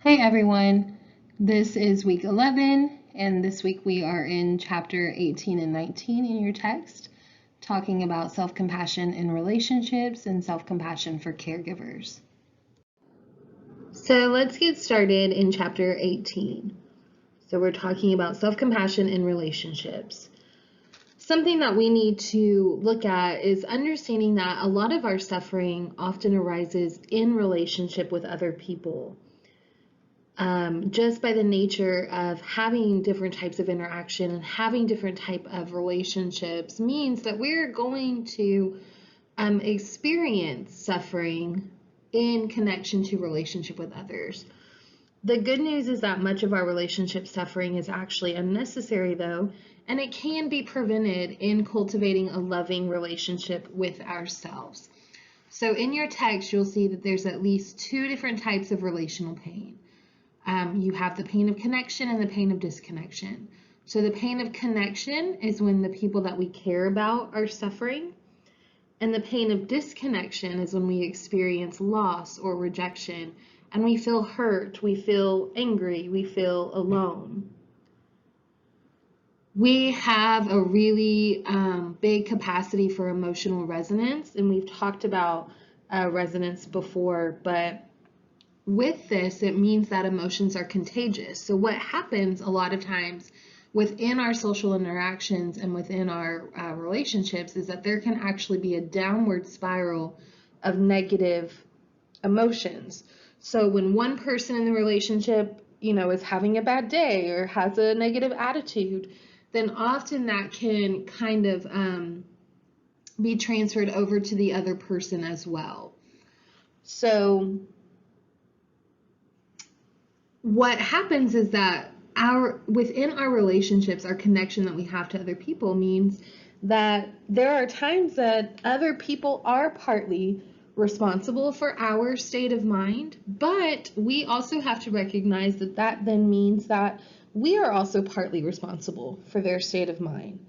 Hey everyone, this is week 11, and this week we are in chapter 18 and 19 in your text, talking about self-compassion in relationships and self-compassion for caregivers. So let's get started in chapter 18. So we're talking about self-compassion in relationships. Something that we need to look at is understanding that a lot of our suffering often arises in relationship with other people. Just by the nature of having different types of interaction and having different type of relationships means that we're going to experience suffering in connection to relationship with others. The good news is that much of our relationship suffering is actually unnecessary though, and it can be prevented in cultivating a loving relationship with ourselves. So in your text, you'll see that there's at least two different types of relational pain. You have the pain of connection and the pain of disconnection. So the pain of connection is when the people that we care about are suffering. And the pain of disconnection is when we experience loss or rejection and we feel hurt, we feel angry, we feel alone. We have a really big capacity for emotional resonance, and we've talked about resonance before, but with this, it means that emotions are contagious. So what happens a lot of times within our social interactions and within our relationships is that there can actually be a downward spiral of negative emotions. So when one person in the relationship, is having a bad day or has a negative attitude, then often that can kind of be transferred over to the other person as well. So what happens is that within our relationships, our connection that we have to other people means that there are times that other people are partly responsible for our state of mind, but we also have to recognize that that then means that we are also partly responsible for their state of mind.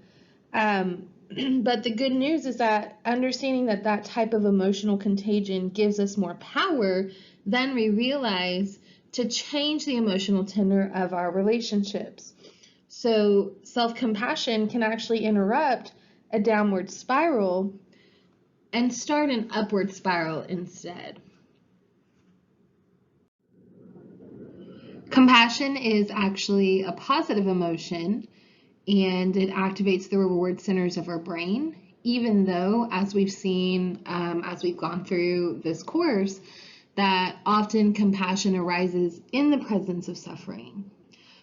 But the good news is that understanding that that type of emotional contagion gives us more power, then we realize to change the emotional tenor of our relationships. So self-compassion can actually interrupt a downward spiral and start an upward spiral instead. Compassion is actually a positive emotion, and it activates the reward centers of our brain, even though, as we've seen as we've gone through this course, that often compassion arises in the presence of suffering.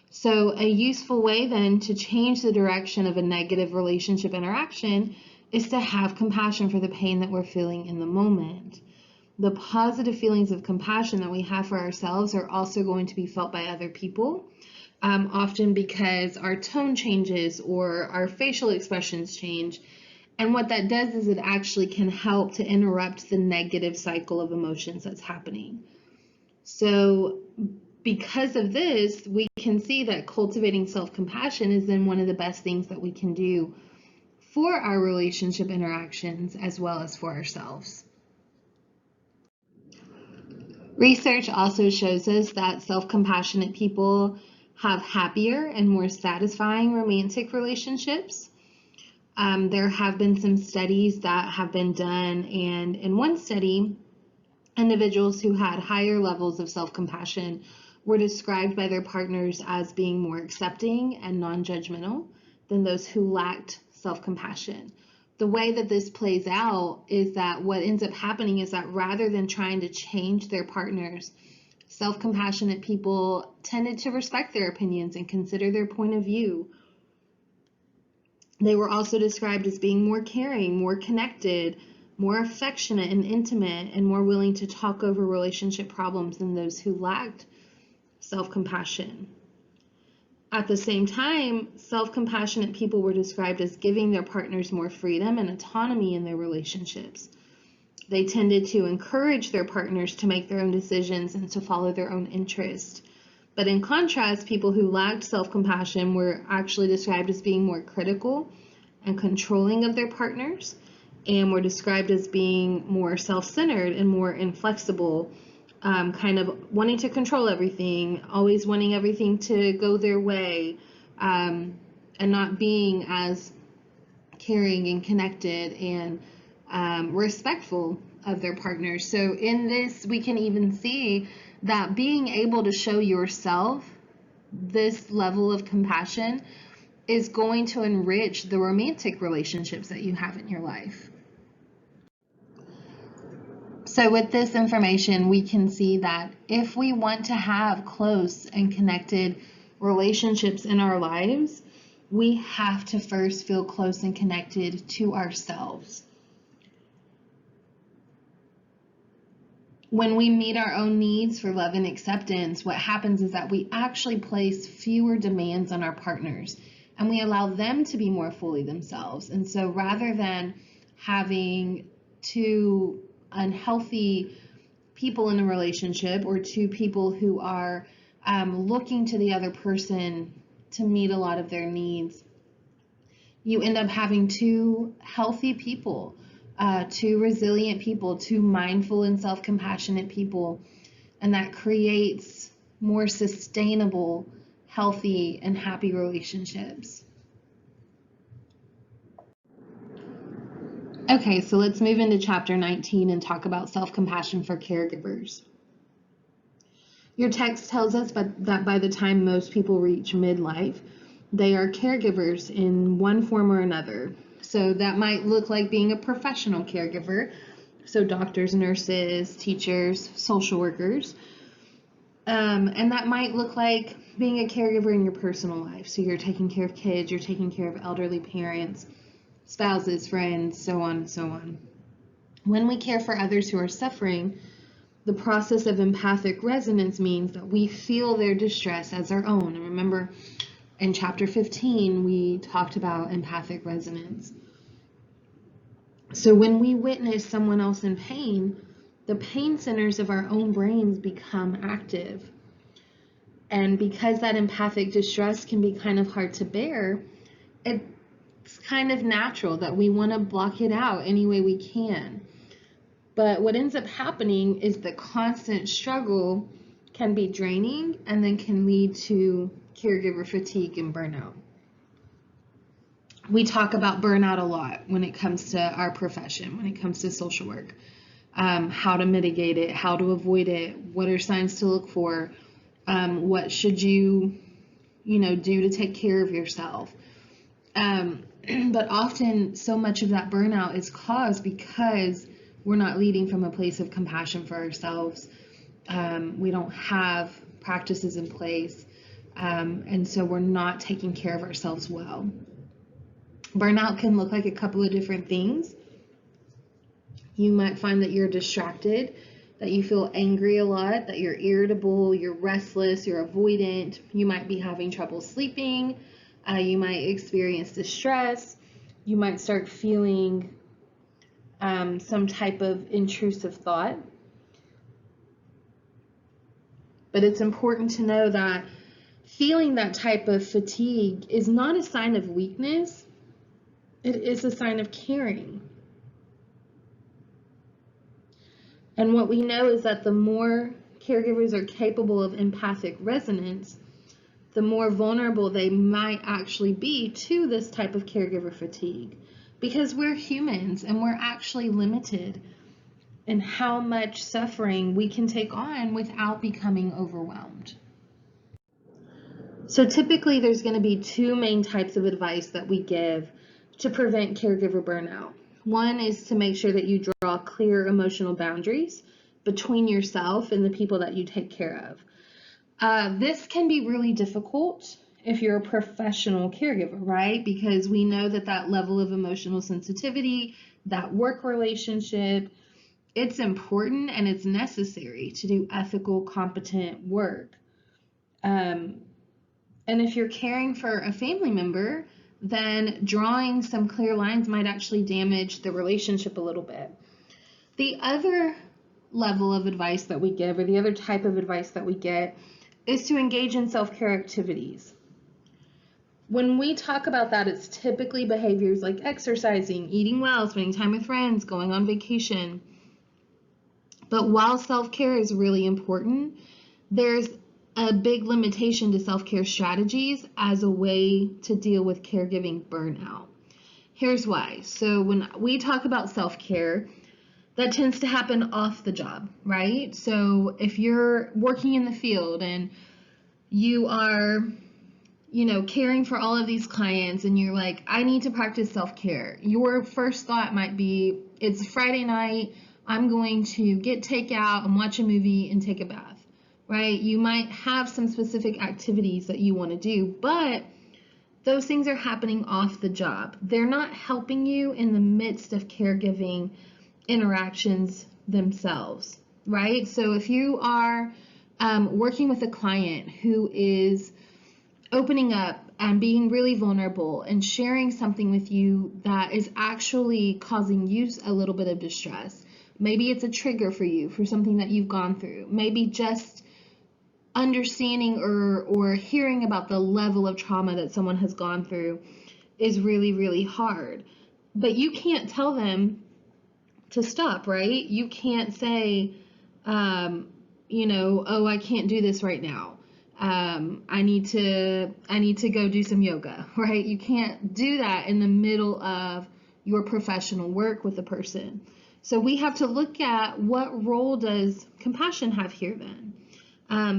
So a useful way then to change the direction of a negative relationship interaction is to have compassion for the pain that we're feeling in the moment. The positive feelings of compassion that we have for ourselves are also going to be felt by other people, often because our tone changes or our facial expressions change. And what that does is it actually can help to interrupt the negative cycle of emotions that's happening. So because of this, we can see that cultivating self-compassion is then one of the best things that we can do for our relationship interactions as well as for ourselves. Research also shows us that self-compassionate people have happier and more satisfying romantic relationships. There have been some studies that have been done, and in one study, individuals who had higher levels of self-compassion were described by their partners as being more accepting and non-judgmental than those who lacked self-compassion. The way that this plays out is that what ends up happening is that rather than trying to change their partners, self-compassionate people tended to respect their opinions and consider their point of view. They were also described as being more caring, more connected, more affectionate and intimate, and more willing to talk over relationship problems than those who lacked self-compassion. At the same time, self-compassionate people were described as giving their partners more freedom and autonomy in their relationships. They tended to encourage their partners to make their own decisions and to follow their own interests. But in contrast, people who lacked self-compassion were actually described as being more critical and controlling of their partners, and were described as being more self-centered and more inflexible kind of wanting to control everything, always wanting everything to go their way, and not being as caring and connected and respectful of their partners. So in this, we can even see that being able to show yourself this level of compassion is going to enrich the romantic relationships that you have in your life. So with this information, we can see that if we want to have close and connected relationships in our lives, we have to first feel close and connected to ourselves. When we meet our own needs for love and acceptance, what happens is that we actually place fewer demands on our partners, and we allow them to be more fully themselves. And so rather than having two unhealthy people in a relationship, or two people who are looking to the other person to meet a lot of their needs, you end up having two healthy people, two resilient people, two mindful and self-compassionate people, and that creates more sustainable, healthy, and happy relationships. Okay, so let's move into chapter 19 and talk about self-compassion for caregivers. Your text tells us that by the time most people reach midlife, they are caregivers in one form or another. So that might look like being a professional caregiver, so doctors, nurses, teachers, social workers. And that might look like being a caregiver in your personal life. So you're taking care of kids, you're taking care of elderly parents, spouses, friends, so on and so on. When we care for others who are suffering, the process of empathic resonance means that we feel their distress as our own. And remember, in chapter 15, we talked about empathic resonance. So when we witness someone else in pain, the pain centers of our own brains become active. And because that empathic distress can be kind of hard to bear, it's kind of natural that we want to block it out any way we can. But what ends up happening is the constant struggle can be draining and then can lead to caregiver fatigue and burnout. We talk about burnout a lot when it comes to our profession, when it comes to social work, how to mitigate it, how to avoid it, what are signs to look for, what should you do to take care of yourself. But often so much of that burnout is caused because we're not leading from a place of compassion for ourselves. We don't have practices in place, and so we're not taking care of ourselves well. Burnout can look like a couple of different things. You might find that you're distracted, that you feel angry a lot, that you're irritable, you're restless, you're avoidant. You might be having trouble sleeping. You might experience distress. You might start feeling some type of intrusive thought. But it's important to know that feeling that type of fatigue is not a sign of weakness. It is a sign of caring. And what we know is that the more caregivers are capable of empathic resonance, the more vulnerable they might actually be to this type of caregiver fatigue. Because we're humans and we're actually limited in how much suffering we can take on without becoming overwhelmed. So typically there's going to be two main types of advice that we give to prevent caregiver burnout. One is to make sure that you draw clear emotional boundaries between yourself and the people that you take care of. This can be really difficult if you're a professional caregiver, right? Because we know that level of emotional sensitivity, that work relationship, it's important and it's necessary to do ethical, competent work. And if you're caring for a family member, then drawing some clear lines might actually damage the relationship a little bit. The other level of advice that we give, or the other type of advice that we get, is to engage in self-care activities. When we talk about that, it's typically behaviors like exercising, eating well, spending time with friends, going on vacation. But while self-care is really important, there's a big limitation to self-care strategies as a way to deal with caregiving burnout. Here's why. So when we talk about self-care, that tends to happen off the job, right? So if you're working in the field and you are, caring for all of these clients and you're like, I need to practice self-care, your first thought might be, it's Friday night, I'm going to get takeout and watch a movie and take a bath, right? You might have some specific activities that you want to do, but those things are happening off the job. They're not helping you in the midst of caregiving interactions themselves, right? So if you are working with a client who is opening up and being really vulnerable and sharing something with you that is actually causing you a little bit of distress, maybe it's a trigger for you for something that you've gone through, maybe just understanding or hearing about the level of trauma that someone has gone through is really, really hard. But you can't tell them to stop, right? You can't say, oh, I can't do this right now. I need to go do some yoga, right? You can't do that in the middle of your professional work with a person. So we have to look at what role does compassion have here then?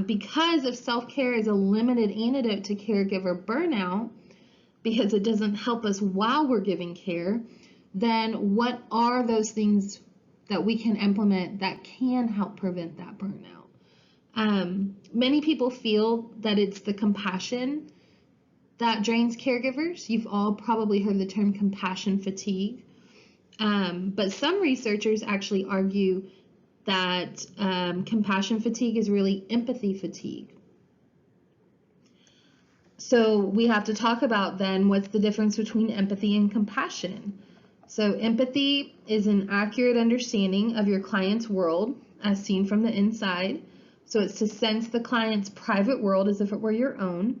Because if self-care is a limited antidote to caregiver burnout, because it doesn't help us while we're giving care, then what are those things that we can implement that can help prevent that burnout? Many people feel that it's the compassion that drains caregivers. You've all probably heard the term compassion fatigue. But some researchers actually argue that compassion fatigue is really empathy fatigue. So we have to talk about then what's the difference between empathy and compassion. So empathy is an accurate understanding of your client's world as seen from the inside. So it's to sense the client's private world as if it were your own.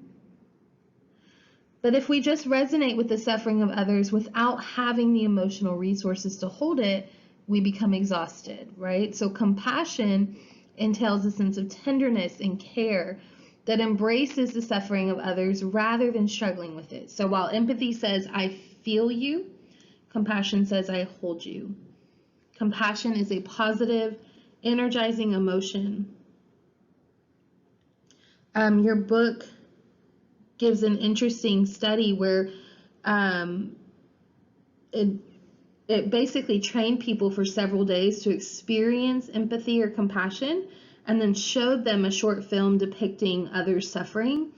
But if we just resonate with the suffering of others without having the emotional resources to hold it, we become exhausted, right? So compassion entails a sense of tenderness and care that embraces the suffering of others rather than struggling with it. So while empathy says, I feel you, compassion says, I hold you. Compassion is a positive, energizing emotion. Your book gives an interesting study where it basically trained people for several days to experience empathy or compassion and then showed them a short film depicting others' suffering.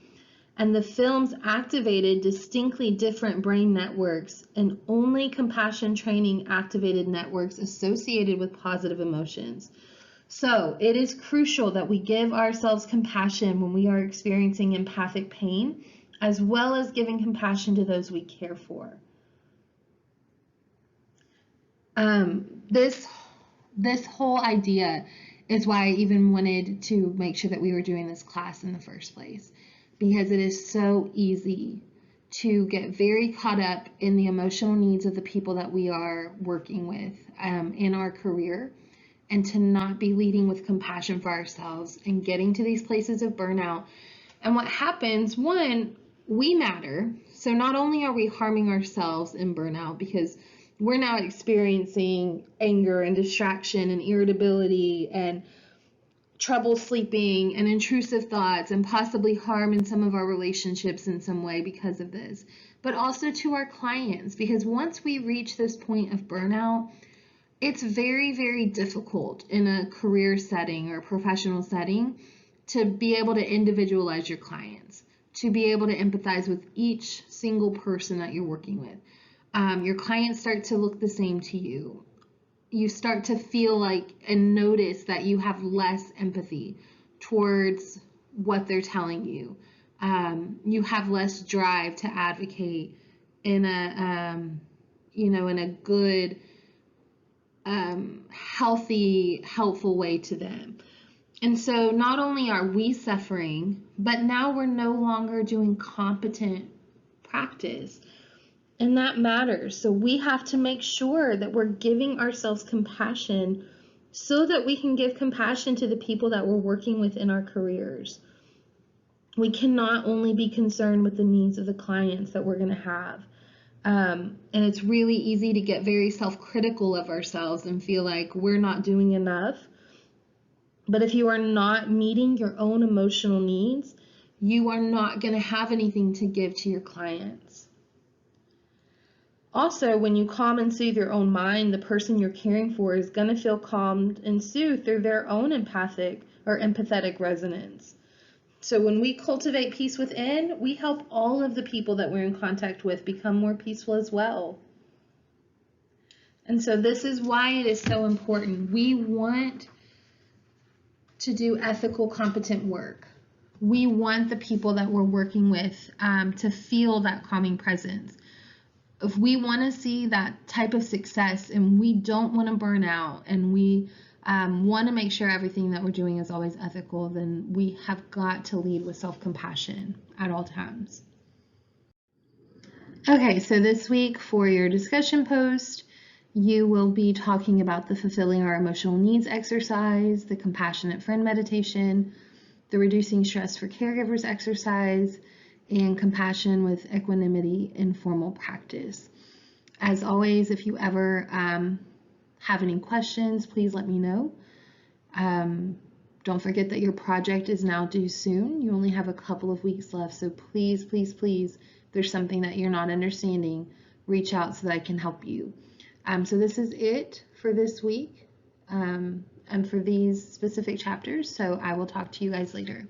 And the films activated distinctly different brain networks, and only compassion training activated networks associated with positive emotions. So it is crucial that we give ourselves compassion when we are experiencing empathic pain, as well as giving compassion to those we care for. This whole idea is why I even wanted to make sure that we were doing this class in the first place, because it is so easy to get very caught up in the emotional needs of the people that we are working with in our career, and to not be leading with compassion for ourselves and getting to these places of burnout. And what happens, one, we matter. So not only are we harming ourselves in burnout because we're now experiencing anger and distraction and irritability and trouble sleeping and intrusive thoughts and possibly harm in some of our relationships in some way because of this, but also to our clients, because once we reach this point of burnout, it's very, very difficult in a career setting or professional setting to be able to individualize your clients, to be able to empathize with each single person that you're working with. Your clients start to look the same to you. You start to feel like and notice that you have less empathy towards what they're telling you. You have less drive to advocate in a good, healthy, helpful way to them. And so not only are we suffering, but now we're no longer doing competent practice. And that matters. So we have to make sure that we're giving ourselves compassion so that we can give compassion to the people that we're working with in our careers. We cannot only be concerned with the needs of the clients that we're going to have. And it's really easy to get very self-critical of ourselves and feel like we're not doing enough. But if you are not meeting your own emotional needs, you are not going to have anything to give to your clients. Also, when you calm and soothe your own mind, the person you're caring for is going to feel calmed and soothed through their own empathic or empathetic resonance. So when we cultivate peace within, we help all of the people that we're in contact with become more peaceful as well. And so this is why it is so important. We want to do ethical, competent work. We want the people that we're working with to feel that calming presence. If we want to see that type of success and we don't want to burn out and we want to make sure everything that we're doing is always ethical, then we have got to lead with self-compassion at all times. Okay, so this week for your discussion post, you will be talking about the fulfilling our emotional needs exercise, the compassionate friend meditation, the reducing stress for caregivers exercise, and compassion with equanimity informal practice. As always, if you ever have any questions, please let me know. Don't forget that your project is now due soon. You only have a couple of weeks left, so please, please, please, if there's something that you're not understanding, reach out so that I can help you. So this is it for this week and for these specific chapters, so I will talk to you guys later.